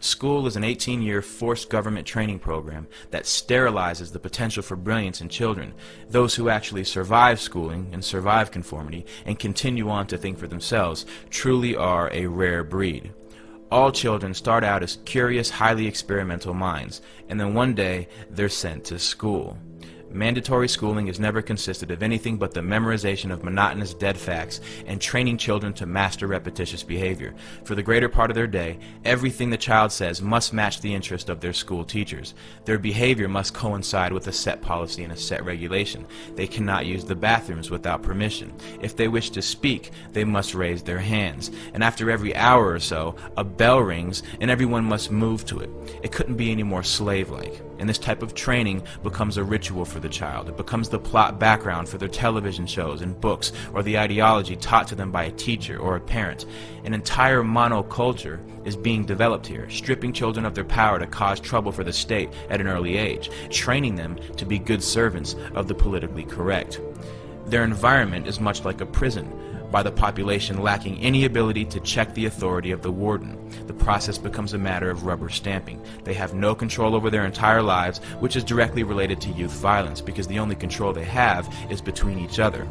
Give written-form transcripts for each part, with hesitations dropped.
School is an 18-year forced government training program that sterilizes the potential for brilliance in children. Those who actually survive schooling and survive conformity and continue on to think for themselves truly are a rare breed. All children start out as curious, highly experimental minds, and then one day they're sent to school. Mandatory schooling has never consisted of anything but the memorization of monotonous dead facts and training children to master repetitious behavior. For the greater part of their day, everything the child says must match the interest of their school teachers. Their behavior must coincide with a set policy and a set regulation. They cannot use the bathrooms without permission. If they wish to speak, they must raise their hands. And after every hour or so, a bell rings and everyone must move to it. It couldn't be any more slave-like. And this type of training becomes a ritual for the child. It becomes the plot background for their television shows and books, or the ideology taught to them by a teacher or a parent. An entire monoculture is being developed here, stripping children of their power to cause trouble for the state at an early age, training them to be good servants of the politically correct. Their environment is much like a prison, by the population lacking any ability to check the authority of the warden. The process becomes a matter of rubber stamping. They have no control over their entire lives, which is directly related to youth violence, because the only control they have is between each other.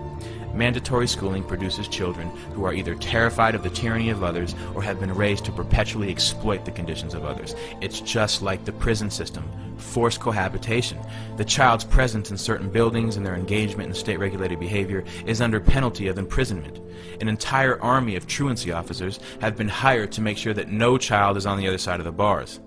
Mandatory schooling produces children who are either terrified of the tyranny of others or have been raised to perpetually exploit the conditions of others. It's just like the prison system. Forced cohabitation. The child's presence in certain buildings and their engagement in state-regulated behavior is under penalty of imprisonment. An entire army of truancy officers have been hired to make sure that no child is on the other side of the bars.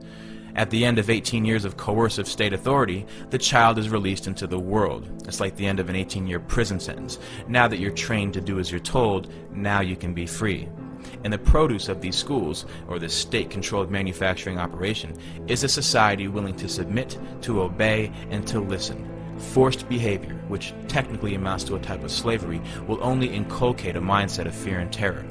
At the end of 18 years of coercive state authority, the child is released into the world. It's like the end of an 18-year prison sentence. Now that you're trained to do as you're told, now you can be free. And the produce of these schools, or this state-controlled manufacturing operation, is a society willing to submit, to obey, and to listen. Forced behavior, which technically amounts to a type of slavery, will only inculcate a mindset of fear and terror.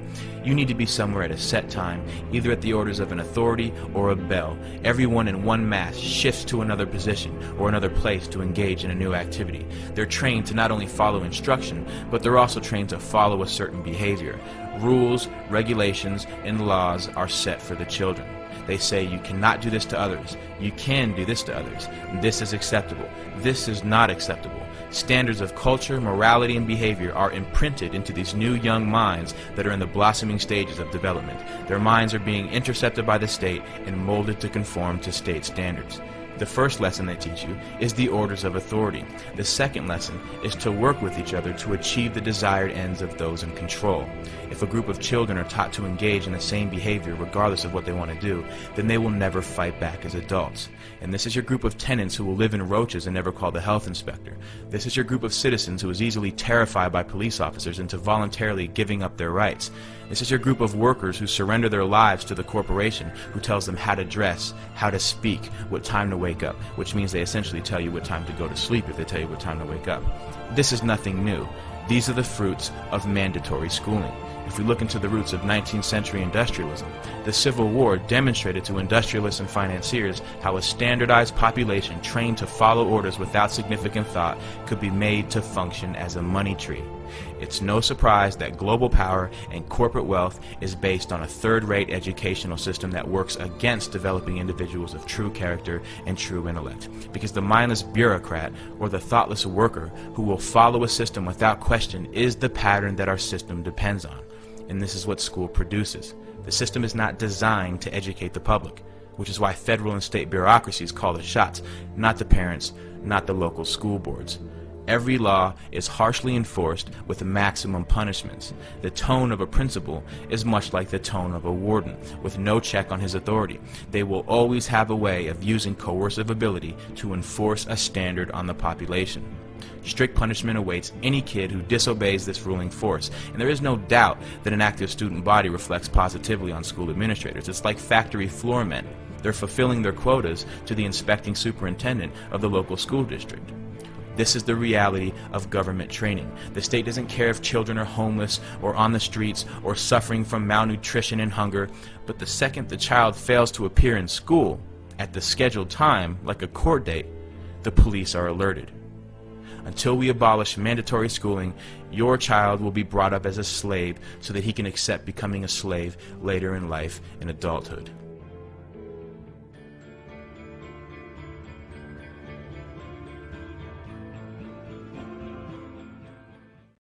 You need to be somewhere at a set time, either at the orders of an authority or a bell. Everyone in one mass shifts to another position or another place to engage in a new activity. They're trained to not only follow instruction, but they're also trained to follow a certain behavior. Rules, regulations, and laws are set for the children. They say you cannot do this to others. You can do this to others. This is acceptable. This is not acceptable. Standards of culture, morality, and behavior are imprinted into these new young minds that are in the blossoming stages of development. Their minds are being intercepted by the state and molded to conform to state standards. The first lesson they teach you is the orders of authority. The second lesson is to work with each other to achieve the desired ends of those in control. If a group of children are taught to engage in the same behavior regardless of what they want to do, then they will never fight back as adults. And this is your group of tenants who will live in roaches and never call the health inspector. This is your group of citizens who is easily terrified by police officers into voluntarily giving up their rights. This is your group of workers who surrender their lives to the corporation who tells them how to dress, how to speak, what time to wake up, which means they essentially tell you what time to go to sleep if they tell you what time to wake up. This is nothing new. These are the fruits of mandatory schooling. If we look into the roots of 19th century industrialism, the Civil War demonstrated to industrialists and financiers how a standardized population trained to follow orders without significant thought could be made to function as a money tree. It's no surprise that global power and corporate wealth is based on a third-rate educational system that works against developing individuals of true character and true intellect. Because the mindless bureaucrat or the thoughtless worker who will follow a system without question is the pattern that our system depends on. And this is what school produces. The system is not designed to educate the public, which is why federal and state bureaucracies call the shots, not the parents, not the local school boards. Every law is harshly enforced with maximum punishments. The tone of a principal is much like the tone of a warden, with no check on his authority. They will always have a way of using coercive ability to enforce a standard on the population. Strict punishment awaits any kid who disobeys this ruling force, and there is no doubt that an active student body reflects positively on school administrators. It's like factory floor men. They're fulfilling their quotas to the inspecting superintendent of the local school district. This is the reality of government training. The state doesn't care if children are homeless or on the streets or suffering from malnutrition and hunger, but the second the child fails to appear in school at the scheduled time, like a court date, the police are alerted. Until we abolish mandatory schooling, your child will be brought up as a slave so that he can accept becoming a slave later in life in adulthood.